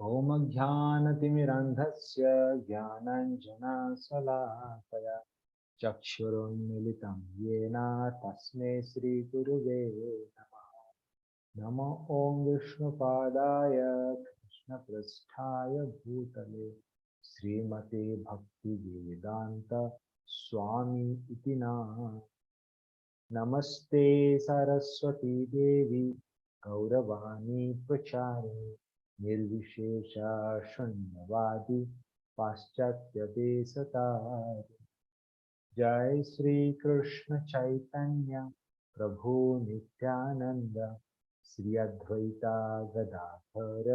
ॐ ज्ञानतिमिरन्धस्य ज्ञानाञ्जनशलाकया चक्षुरुन्मिलितं येन तस्मै श्रीगुरुवे नमः। नमो ॐ विष्णुपादाय कृष्णपृष्ठाय भूतले श्रीमते भक्तिवेदान्त स्वामी इति नाम। नमस्ते सरस्वती देवी गौरवाणी प्रचारिणी निर्विशेषा शून्यवादी पाश्चात्यदेशतारिणी। जय श्री कृष्ण चैतन्य प्रभु नित्यानंद श्री अद्वैता गदाधर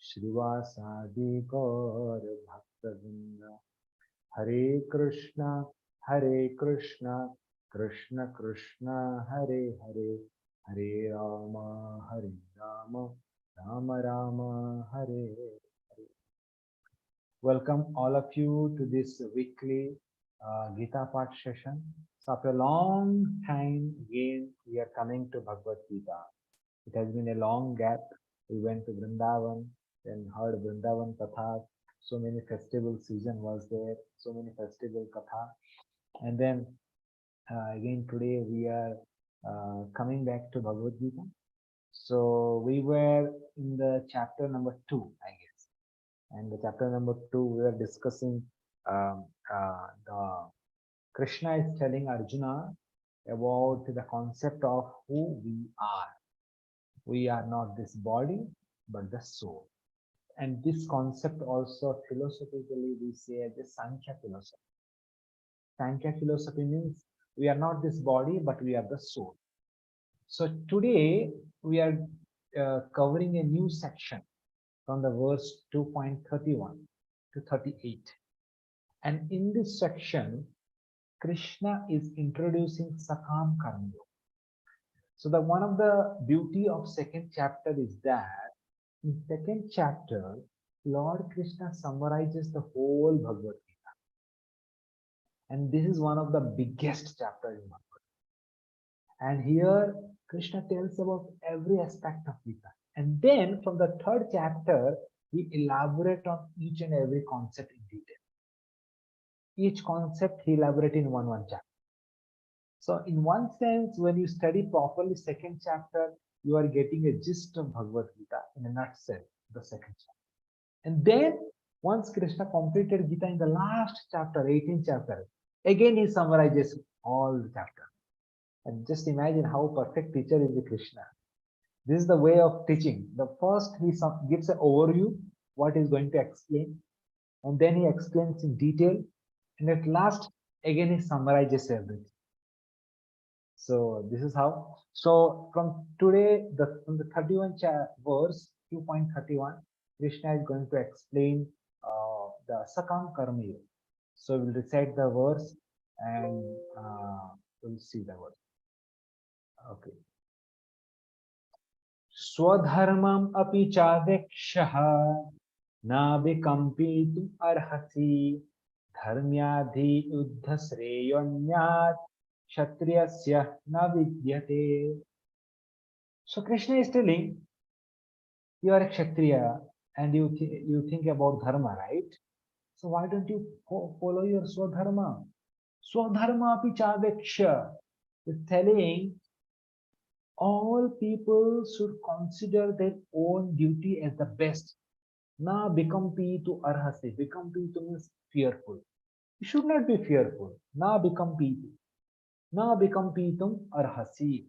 श्रीवासादि गौर भक्तवृंद। हरे कृष्णा कृष्ण कृष्ण हरे हरे, हरे Ram Ram Ram Hare Hare. Welcome all of you to this weekly Gita Paath session. So after a long time again we are coming to Bhagavad Gita. It has been a long gap. We went to Vrindavan, then heard Vrindavan Katha. So many festival season was there, so many festival Katha. And then again today we are coming back to Bhagavad Gita. So we were in the chapter number 2, I guess. And the chapter number 2 we were discussing the Krishna is telling Arjuna about the concept of who we are. We are not this body, but the soul. And this concept also philosophically we say as the Sankhya philosophy. Sankhya philosophy means we are not this body, but we are the soul. So today we are covering a new section from the verse 2.31 to 38. And in this section, Krishna is introducing Sakam Karma Yoga. So the one of the beauty of second chapter is that in second chapter, Lord Krishna summarizes the whole Bhagavad Gita. And this is one of the biggest chapters in Bhagavad Gita. And here Krishna tells about every aspect of Gita. And then from the third chapter, we elaborate on each and every concept in detail. Each concept he elaborates in one chapter. So in one sense, when you study properly second chapter, you are getting a gist of Bhagavad Gita in a nutshell, the second chapter. And then once Krishna completed Gita in the last chapter, 18th chapter, again he summarizes all the chapters. And just imagine how perfect teacher is the Krishna. This is the way of teaching. The first he gives an overview, what he is going to explain, and then he explains in detail, and at last again he summarizes everything. So this is how. So from today, from the 31 verse 2.31, Krishna is going to explain the Sakam Karma Yoga. So we'll recite the verse and we'll see the verse. Okay. Swadharmam api chavekshaha na vikampitum arhasi dharmyadhi yuddha sreyonyat kshatriyasya na vidyate. So Krishna is telling, you are a kshatriya and you think about dharma, right? So why don't you follow your swadharma? Swadharma api chaveksha is telling all people should consider their own duty as the best. Na bikampitu arhasi. Bikampitu means fearful. You should not be fearful. Na bikampitu. Na bikampitum arhasi.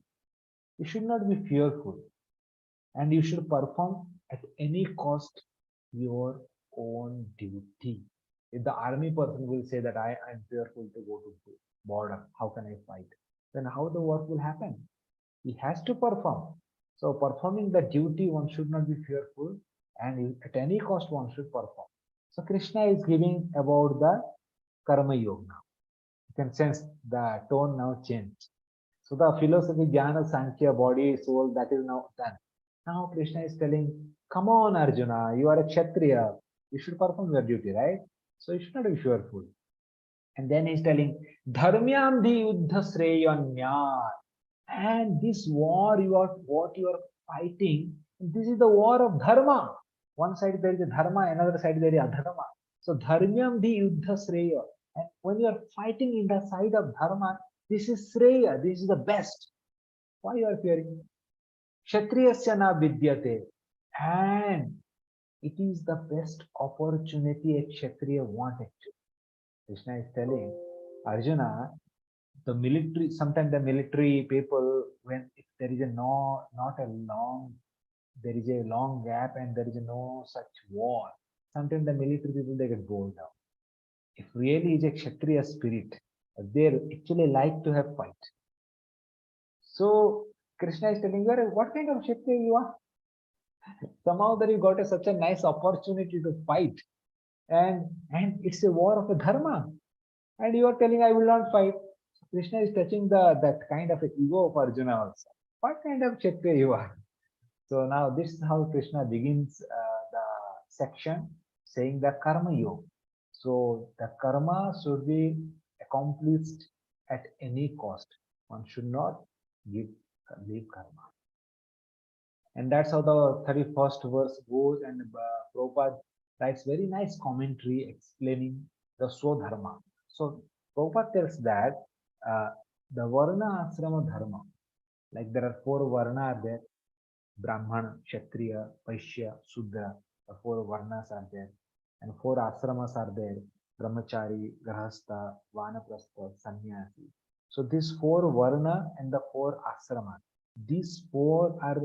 You should not be fearful. And you should perform at any cost your own duty. If the army person will say that I am fearful to go to border, how can I fight? Then how the work will happen? He has to perform. So performing the duty, one should not be fearful, and at any cost one should perform. So Krishna is giving about the Karma Yoga now. You can sense the tone now changed. So the philosophy, Jnana, Sankhya, body, soul, that is now done. Now Krishna is telling, come on Arjuna, you are a Kshatriya. You should perform your duty, right? So you should not be fearful. And then he's telling, Dharmyam di yuddha sreyanyat. And this war, what you are fighting, this is the war of dharma. One side there is a dharma, another side there is adharma. So dharmyam di yuddha sreya. And when you are fighting in the side of dharma, this is sreya, this is the best. Why you are fearing? Kshatriyasya na vidyate. And it is the best opportunity a Kshatriya want actually. Krishna is telling Arjuna, the military, sometimes the military people, when if there is a not a long, there is a long gap and there is no such war, sometimes the military people, they get bored now. If really is a Kshatriya spirit, they actually like to have fight. So Krishna is telling you, what kind of Kshatriya you are? Somehow that you got such a nice opportunity to fight, and it's a war of a dharma, and you are telling I will not fight. Krishna is touching that kind of a ego of Arjuna also. What kind of Kshatriya you are? So now this is how Krishna begins the section saying the karma yoga. So the karma should be accomplished at any cost. One should not leave karma. And that's how the 31st verse goes. And Prabhupada writes very nice commentary explaining the Swadharma. So Prabhupada tells that the Varna Asrama Dharma, like there are 4 Varna are there: Brahman, Kshatriya, Vaishya, Sudra. The 4 Varnas are there. And 4 Asramas are there: Brahmachari, Grahastha, Vanaprastha, Sannyasi. So these 4 Varna and the 4 Asrama, these 4 are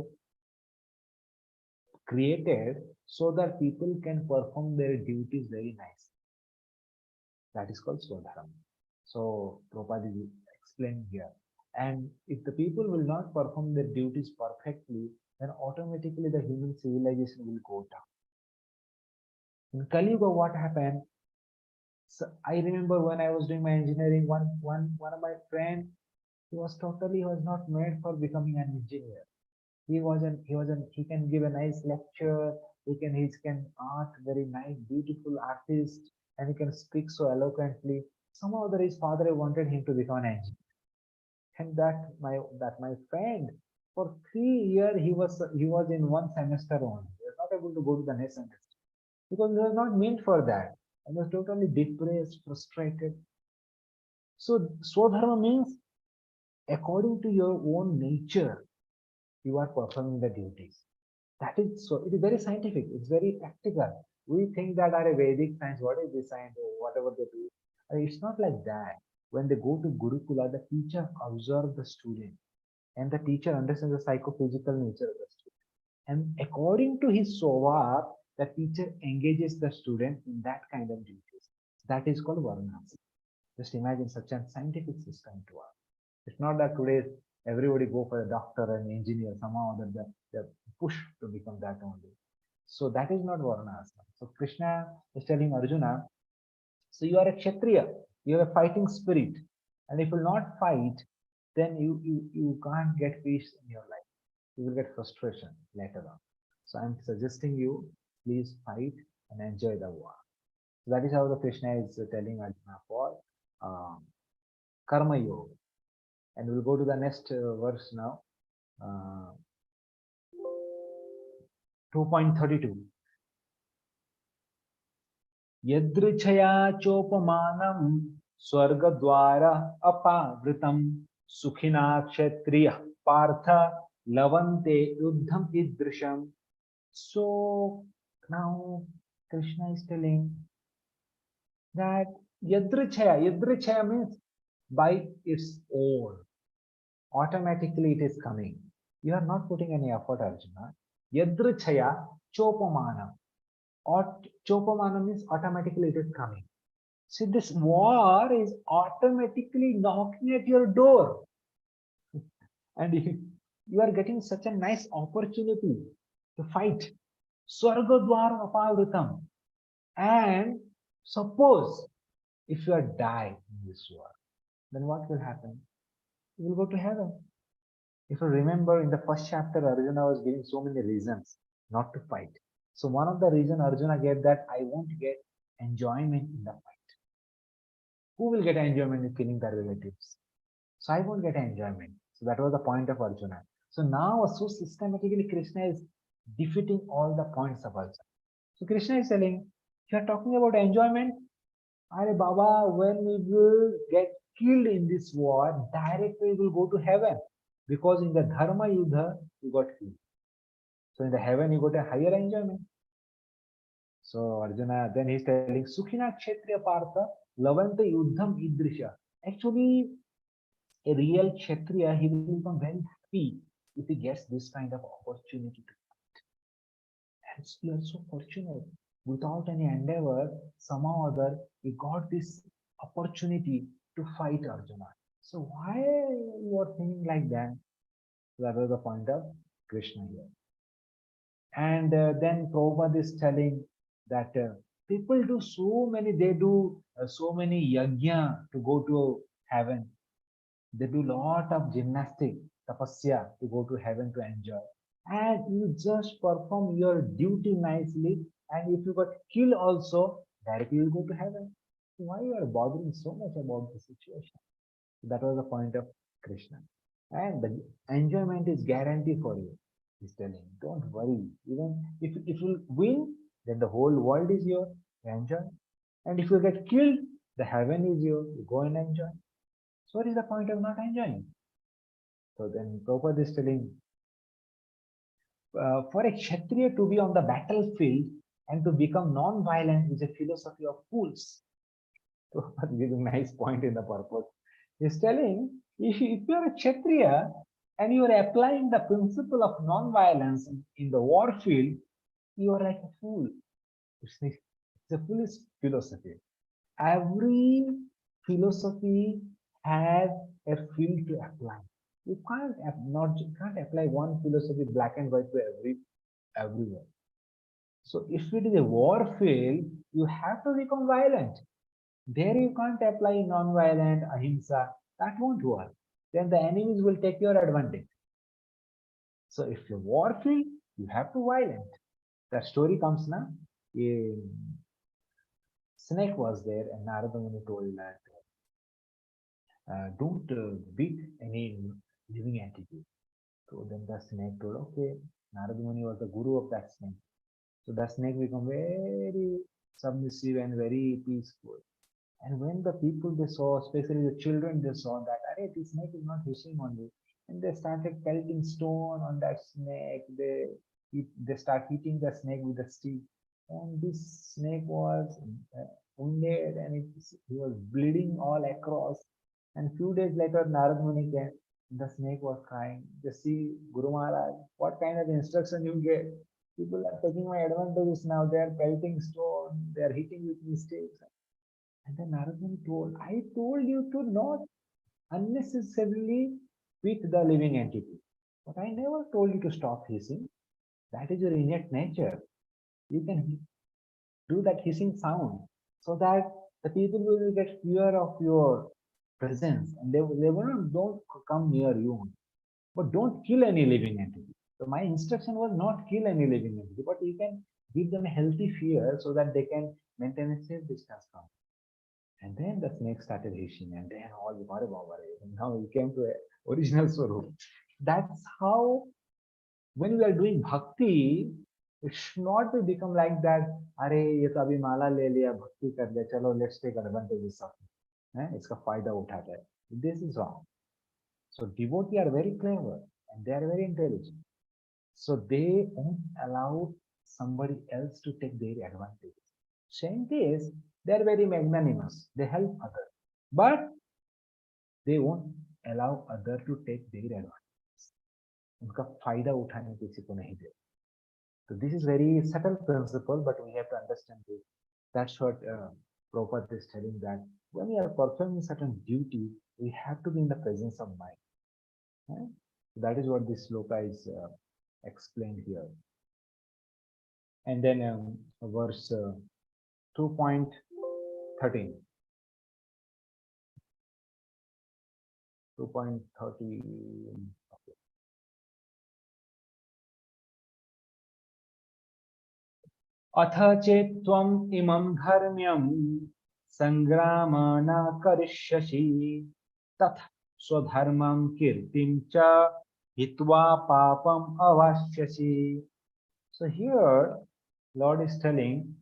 created so that people can perform their duties very nice. That is called Swadharma. So Prabhupada is explaining here. And if the people will not perform their duties perfectly, then automatically the human civilization will go down. In Kali Yuga, what happened? So I remember when I was doing my engineering, one of my friends, he was not made for becoming an engineer. He can give a nice lecture, he can art very nice, beautiful artist, and he can speak so eloquently. Somehow that his father wanted him to become an engineer. And that my friend, for 3 years he was in one semester only. He was not able to go to the next semester because he was not meant for that. And was totally depressed, frustrated. So Swadharma means according to your own nature, you are performing the duties. That is so. It is very scientific. It's very practical. We think that are a Vedic science. What is this science or whatever they do? It's not like that. When they go to Gurukula, the teacher observes the student, and the teacher understands the psychophysical nature of the student. And according to his swabha, the teacher engages the student in that kind of duties. That is called Varnas. Just imagine such a scientific system to us. It's not that today everybody go for a doctor and engineer, somehow that they're pushed to become that only. So that is not Varnasana. So Krishna is telling Arjuna, so you are a Kshatriya, you have a fighting spirit. And if you will not fight, then you can't get peace in your life. You will get frustration later on. So I'm suggesting you, please fight and enjoy the war. So that is how the Krishna is telling Arjuna for Karma Yoga. And we'll go to the next verse now. 2.32. Yadrichaya chopamanam swargadwara apavritam sukhina kshatriya partha lavante yuddham idrisham. So now Krishna is telling that Yadrichaya means by its own, automatically it is coming. You are not putting any effort, Arjuna. Yadrichaya chopamanam. Chopamanam means automatically it is coming. See, this war is automatically knocking at your door. And you are getting such a nice opportunity to fight. Swargadwara apavritam. And suppose if you are die in this war, then what will happen? You will go to heaven. If you remember in the first chapter, Arjuna was giving so many reasons not to fight. So one of the reasons Arjuna gave that I won't get enjoyment in the fight. Who will get enjoyment in killing their relatives? So I won't get enjoyment. So that was the point of Arjuna. So now so systematically Krishna is defeating all the points of Arjuna. So Krishna is telling, you are talking about enjoyment. Are Baba, when we will get killed in this war, directly we will go to heaven. Because in the Dharma Yuddha, you got killed. So in the heaven, you got a higher enjoyment. So Arjuna, then he's telling, Sukhina Kshetriya Partha, Lavanta Yuddham Idrisha. Actually, a real Kshatriya, he will become very happy if he gets this kind of opportunity to fight. And you are so fortunate. Without any endeavor, somehow or other, we got this opportunity to fight Arjuna. So why you are thinking like that? That was the point of Krishna here. And then Prabhupada is telling that people do so many, they do so many yajna to go to heaven. They do lot of gymnastic, tapasya to go to heaven to enjoy. And you just perform your duty nicely. And if you got killed also, directly you go to heaven. Why you are bothering so much about the situation? That was the point of Krishna. And the enjoyment is guaranteed for you. He's telling, don't worry. Even if you win, then the whole world is yours. Enjoy. And if you get killed, the heaven is yours. You go and enjoy. So what is the point of not enjoying? So then Prabhupada is telling, for a Kshatriya to be on the battlefield and to become non-violent is a philosophy of fools. Prabhupada giving nice point in the purport. He's telling, if you are a Kshatriya and you are applying the principle of non-violence in the war field, you are like a fool. It's a foolish philosophy. Every philosophy has a field to apply. You can't apply one philosophy black and white to everywhere. So if it is a war field, you have to become violent. There you can't apply non-violent ahimsa. That won't work. Then the enemies will take your advantage. So if you war field, you have to violent. The story comes now. A snake was there, and Narada Muni told that don't beat any living entity. So then the snake told, okay, Narada Muni was the guru of that snake. So the snake became very submissive and very peaceful. And when the people they saw, especially the children, they saw that, arey, this snake is not hissing on you. And they started pelting stone on that snake. They start hitting the snake with a stick. And this snake was wounded and he was bleeding all across. And few days later, Narad Muni came. The snake was crying. They see, Guru Maharaj, what kind of instruction you get? People are taking my advantages now. They are pelting stone. They are hitting with mistakes. And then Narad Muni told, I told you to not unnecessarily beat the living entity. But I never told you to stop hissing. That is your innate nature. You can do that hissing sound so that the people will get fear of your presence and they will don't come near you. But don't kill any living entity. So my instruction was not kill any living entity, but you can give them a healthy fear so that they can maintain a safe distance from. And then the snake started hissing, and then all the and now he came to a original swarup. That's how when we are doing bhakti, it should not be become like that. अरे ये तो अभी माला ले लिया भक्ति कर लिया चलो let's take advantage of it. इसका फायदा उठाता है. This is wrong. So devotees are very clever and they are very intelligent. So they won't allow somebody else to take their advantage. Scientists, they are very magnanimous. They help others, but they won't allow others to take their advantage. उनका फायदा उठाने किसी को नहीं देते. So this is very subtle principle, but we have to understand this. That's what Prabhupada is telling, that when we are performing certain duty, we have to be in the presence of mind. Right? So that is what this sloka is explained here. And then verse 2.13. 2.30. Okay. अथ चेत् त्वम् इमं धर्म्यं संग्राम न करिष्यसि तथ स्वधर्मं कीर्तिं च हित्वा पापम अवास्यसि. So here Lord is telling,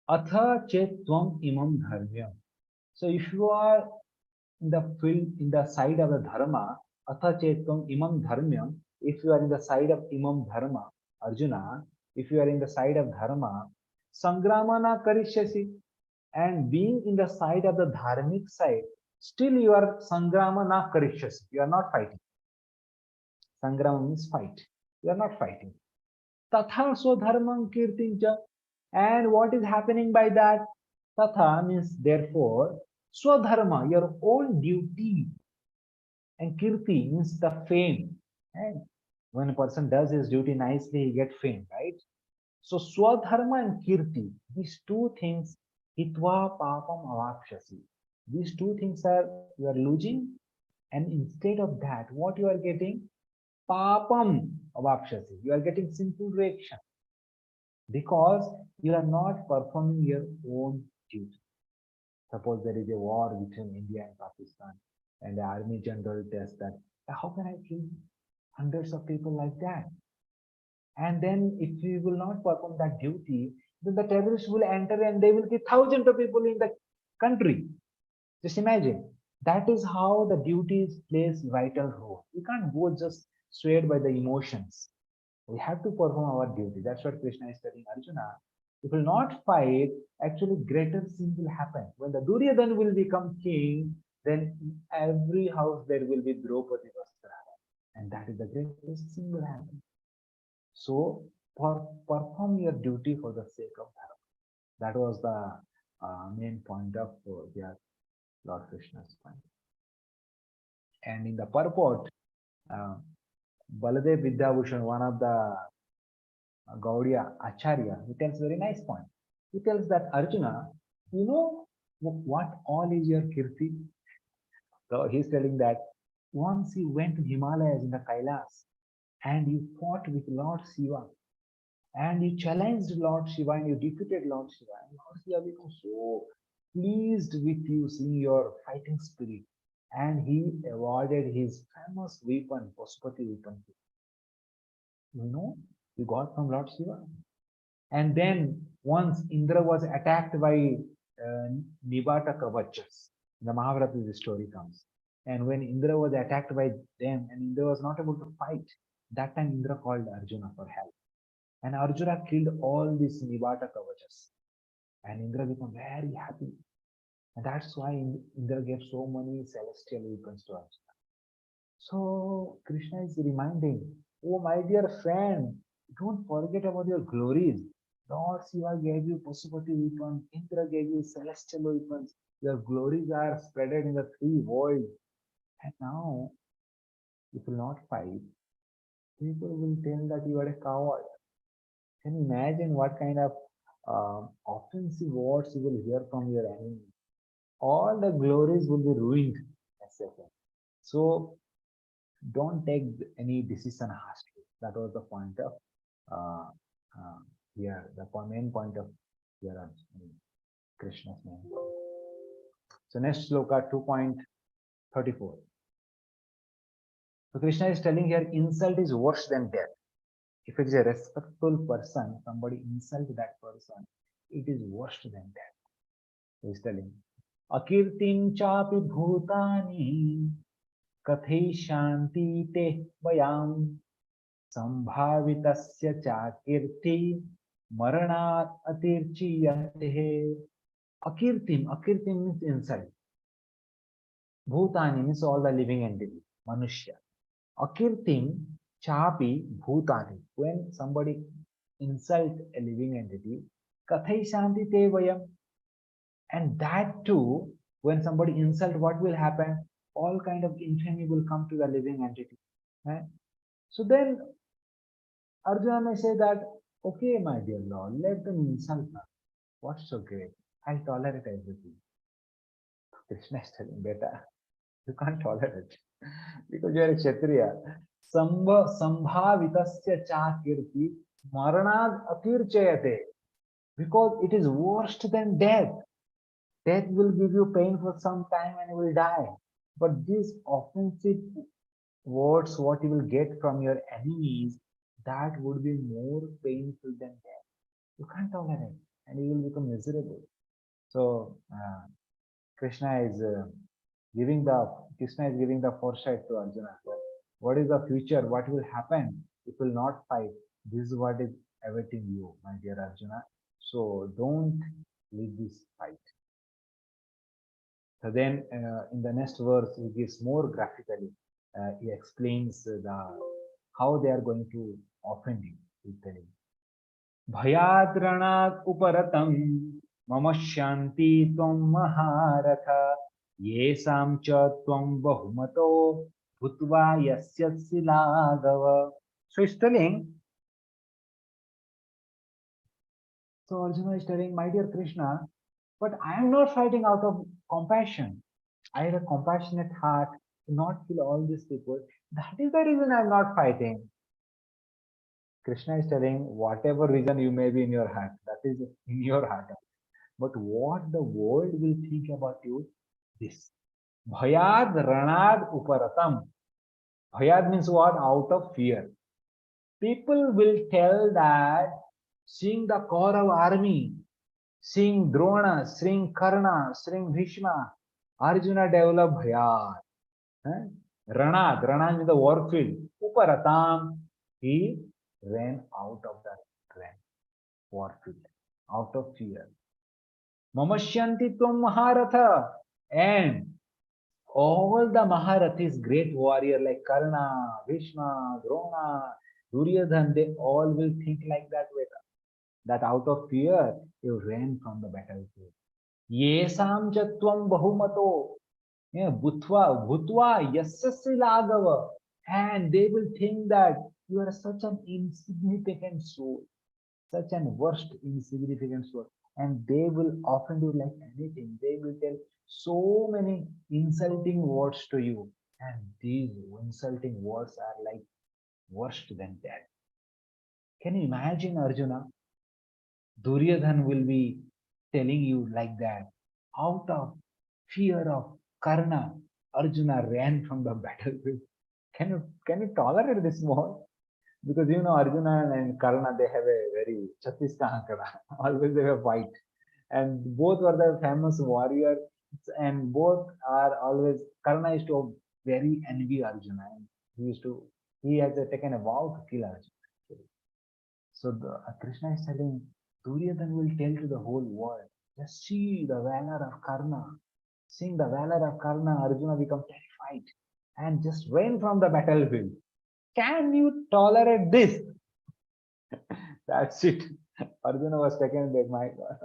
Atha chet tvam imam dharmyam. So if you are in the field, in the side of the dharma, Atha chet tvam imam dharmyam, if you are in the side of imam dharma, Arjuna, if you are in the side of dharma, sangrama na karishyasi, and being in the side of the dharmic side, still you are sangrama na karishyasi, you are not fighting. Sangrama means fight. You are not fighting. Tatha swadharmam kirtincha. And what is happening by that? Tatha means therefore, swadharma, your own duty. And kirti means the fame. And when a person does his duty nicely, he gets fame, right? So swadharma and kirti, these two things, hitva papam avakshasi. These two things are you are losing, and instead of that, what you are getting? Papam avakshasi. You are getting simple reaction because you are not performing your own duty. Suppose there is a war between India and Pakistan, and the army general tells that, how can I kill hundreds of people like that? And then if we will not perform that duty, then the terrorists will enter and they will kill thousands of people in the country. Just imagine. That is how the duties plays vital role. We can't go just swayed by the emotions. We have to perform our duty. That's what Krishna is telling Arjuna. If you will not fight, actually greater sin will happen. When the Duryodhana will become king, then in every house there will be Draupadi Vastra. And that is the greatest sin will happen. So perform your duty for the sake of dharma. That was the main point of their Lord Krishna's point. And in the purport, uh, Baladev Vidyabhushan, one of the Gaudiya Acharya, he tells a very nice point. He tells that Arjuna, you know what all is your kirti? So he's telling that once you went to Himalayas in the Kailas and you fought with Lord Shiva and you challenged Lord Shiva and you defeated Lord Shiva, and Lord Shiva became so pleased with you, seeing your fighting spirit, and he awarded his famous weapon, Pashupati weapon. You know, you got from Lord Shiva. And then once Indra was attacked by Nibata Kavachas, the Mahabharata the story comes. And when Indra was attacked by them and Indra was not able to fight, that time Indra called Arjuna for help. And Arjuna killed all these Nibata Kavachas. And Indra became very happy. And that's why Indra gave so many celestial weapons to Arjuna. So Krishna is reminding, oh my dear friend, don't forget about your glories. Lord Shiva gave you Pasupati weapons, Indra gave you celestial weapons. Your glories are spreaded in the three worlds. And now, if you will not fight, people will tell that you are a coward. Can you imagine what kind of offensive words you will hear from your enemy? All the glories will be ruined, etc. So don't take any decision harshly. That was the point of uh, here, the main point of here, Krishna's main point. So next sloka 2.34. So Krishna is telling here, insult is worse than death. If it is a respectful person, somebody insult that person, it is worse than death. He is telling, Akirtim chapi bhutani kathai shanti te vayam Sambhavitasya chakirti maranat atirchiyate. Akirtim means insult. Bhutani means all the living entities, Manushya. Akirtim chapi bhutani. When somebody insult a living entity, kathai shanti te vayam. And that too, when somebody insult, what will happen? All kind of infamy will come to the living entity. Right? So then Arjuna may say that, okay, my dear Lord, let them insult us. What's so great? I'll tolerate everything. Krishna is telling, beta, you can't tolerate because you are a Kshatriya. Sambhavitasya cha kirti maranad atirchayate. Because it is worse than death. Death will give you pain for some time and you will die. But these offensive words, what you will get from your enemies, that would be more painful than death. You can't tolerate, and you will become miserable. So giving the Krishna is giving the foresight to Arjuna. What is the future? What will happen if you will not fight? This is what is awaiting you, my dear Arjuna. So don't leave this fight. So then, in the next verse, he gives more graphically. He explains how they are going to offend you. He's telling, भयाद्रणात् उपरतं मम शान्ति त्वं महारथ येषां च त्वं बहुमतो भूत्वा यस्य शिलागव. So he's telling, so Arjuna is telling, my dear Krishna, but I am not fighting out of compassion. I have a compassionate heart to not kill all these people. That is the reason I am not fighting. Krishna is telling, whatever reason you may be in your heart, that is in your heart. But what the world will think about you, this. Bhayad ranad uparatam. Bhayad means what? Out of fear. People will tell that seeing the Kaurav army, seeing Drona, seeing Karna, seeing Bhishma, Arjuna developed bhayad. Ranad, Ranad means the warfield. Uparatam, he ran out of the warfield, out of fear. Mamashyanti tvam Maharatha. And all the Maharathis, great warrior like Karna, Bhishma, Drona, Duryodhan, they all will think like that way. That out of fear, you ran from the battlefield. Yesam chatvam bahumato. Bhutva yasasya lagava. And they will think that you are such an insignificant soul, such an worst insignificant soul. And they will offend you like anything. They will tell so many insulting words to you. And these insulting words are like worse than that. Can you imagine, Arjuna? Duryodhan will be telling you like that. Out of fear of Karna, Arjuna ran from the battlefield. Can you tolerate this more? Because you know Arjuna and Karna, they have a very Chhattiska Ankara. Always they have a fight. And both were the famous warriors, and both are always, Karna used to very envy Arjuna, and he has taken a vow to kill Arjuna. So Krishna is telling, Duryodhan will tell to the whole world, just see the valor of Karna. Seeing the valor of Karna, Arjuna becomes terrified and just ran from the battlefield. Can you tolerate this? That's it. Arjuna was taken back, my God.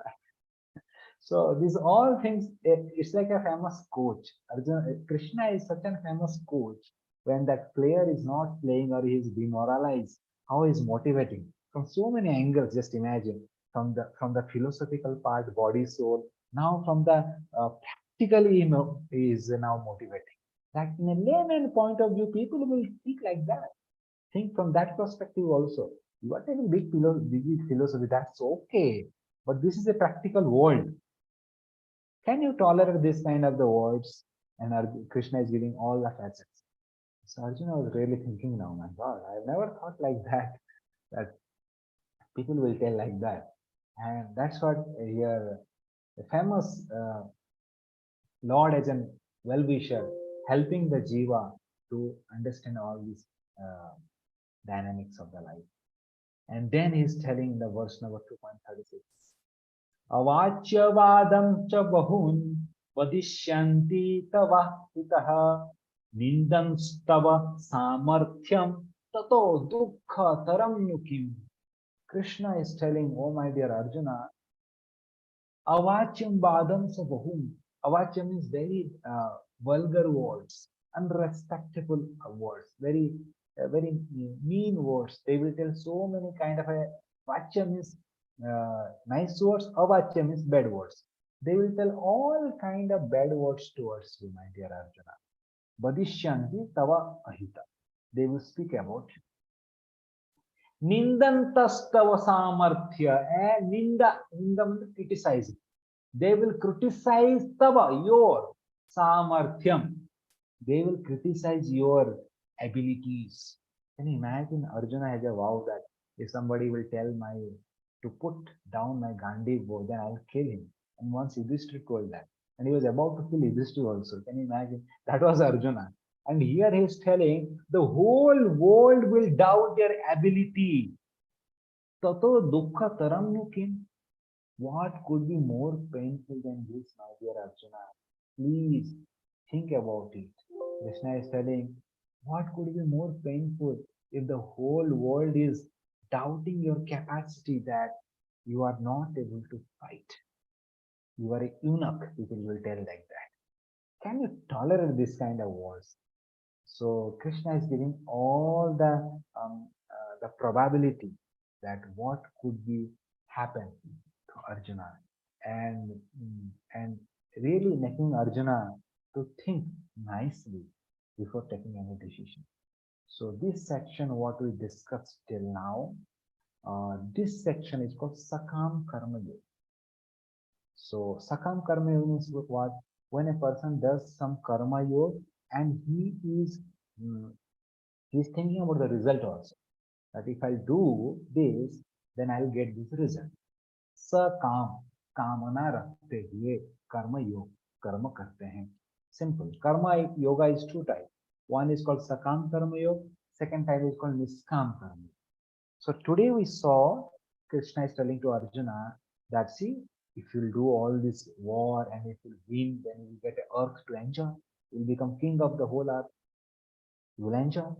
So these all things, it's like a famous coach. Arjuna, Krishna is such a famous coach. When that player is not playing or he is demoralized, how he is motivating from so many angles. Just imagine from the philosophical part, body, soul. Now from the practically, he is now motivating. That in a layman point of view, people will think like that. Think from that perspective also. You are taking big philosophy, that's okay. But this is a practical world. Can you tolerate this kind of the words? And Krishna is giving all the facets. So Arjuna was really thinking now, my God, I never thought like that people will tell like that. And that's what here, the famous Lord as a well-wisher, helping the jiva to understand all these dynamics of the life. And then he's telling in the verse number 2.36. Avachyavadam cha bahun vadishyanti tava hitaha nindanstava samarthyam tato dukkha taramyukim. Krishna is telling, oh my dear Arjuna, avachyam vadam cha bahun. Avachyam means very vulgar words, unrespectable words, very mean words. They will tell so many kind of a vachya means nice words, avachya means bad words. They will tell all kind of bad words towards you, my dear Arjuna. Badishyanti tava ahita. They will speak about you. Nindantastava samarthya. And ninda means criticizing. They will criticize tava, your samarthyam. They will criticize your abilities. Can you imagine Arjuna has a vow that if somebody will tell my to put down my Gandhi bow, then I'll kill him. And once Yudhishthir told that, and he was about to kill Yudhishthir also. Can you imagine? That was Arjuna. And here he is telling the whole world will doubt their ability. Tato dukkha taram kin. What could be more painful than this, my dear Arjuna? Please think about it. Krishna is telling, what could be more painful if the whole world is doubting your capacity that you are not able to fight? You are a eunuch, people will tell like that. Can you tolerate this kind of words? So Krishna is giving all the probability that what could be happen to Arjuna, and and really making Arjuna to think nicely before taking any decision. So this section, what we discussed till now, this section is called Sakam Karma Yoga. So Sakam Karma Yoga means what? When a person does some Karma Yoga and mm, he is thinking about the result also. That if I do this, then I'll get this result. Sakam, कामना रखते हुए कर्म योग कर्म करते हैं. Simple. Karma yoga is two types. One is called Sakam Karma Yoga. Second type is called Niskam Karma Yoga. So today we saw Krishna is telling to Arjuna that see, if you'll do all this war and if you'll win, then you'll get an earth to enjoy. You'll become king of the whole earth. You will enjoy.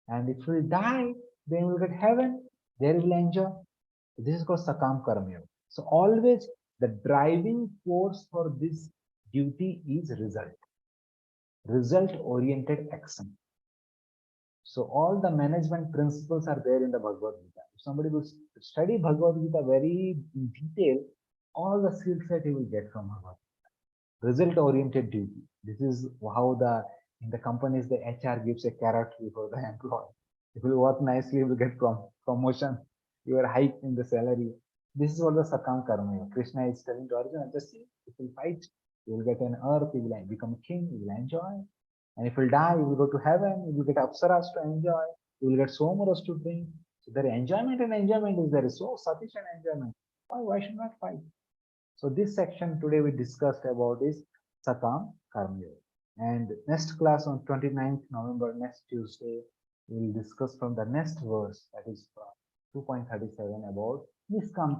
And if you die, then you will get heaven. There you will enjoy. This is called Sakam Karma Yoga. So always the driving force for this duty is result oriented action. So all the management principles are there in the Bhagavad Gita. If somebody will study Bhagavad Gita very in detail, all the skill set he will get from Bhagavad Gita. Result oriented duty. This is how in the companies the HR gives a carrot before the employee. If you work nicely, you will get promotion. You are hiked in the salary. This is what the Sakam Karma. Krishna is telling to Arjuna, just see, if you fight, you will get an earth, you will become king, you will enjoy. And if you die, you will go to heaven, you will get apsaras to enjoy, you will get somaras to drink. So there enjoyment and enjoyment is there. So sufficient enjoyment. Why should not fight? So this section today we discussed about is Sakam Karma Yoga. And next class on 29th November, next Tuesday, we will discuss from the next verse, that is 2.37, about Niskam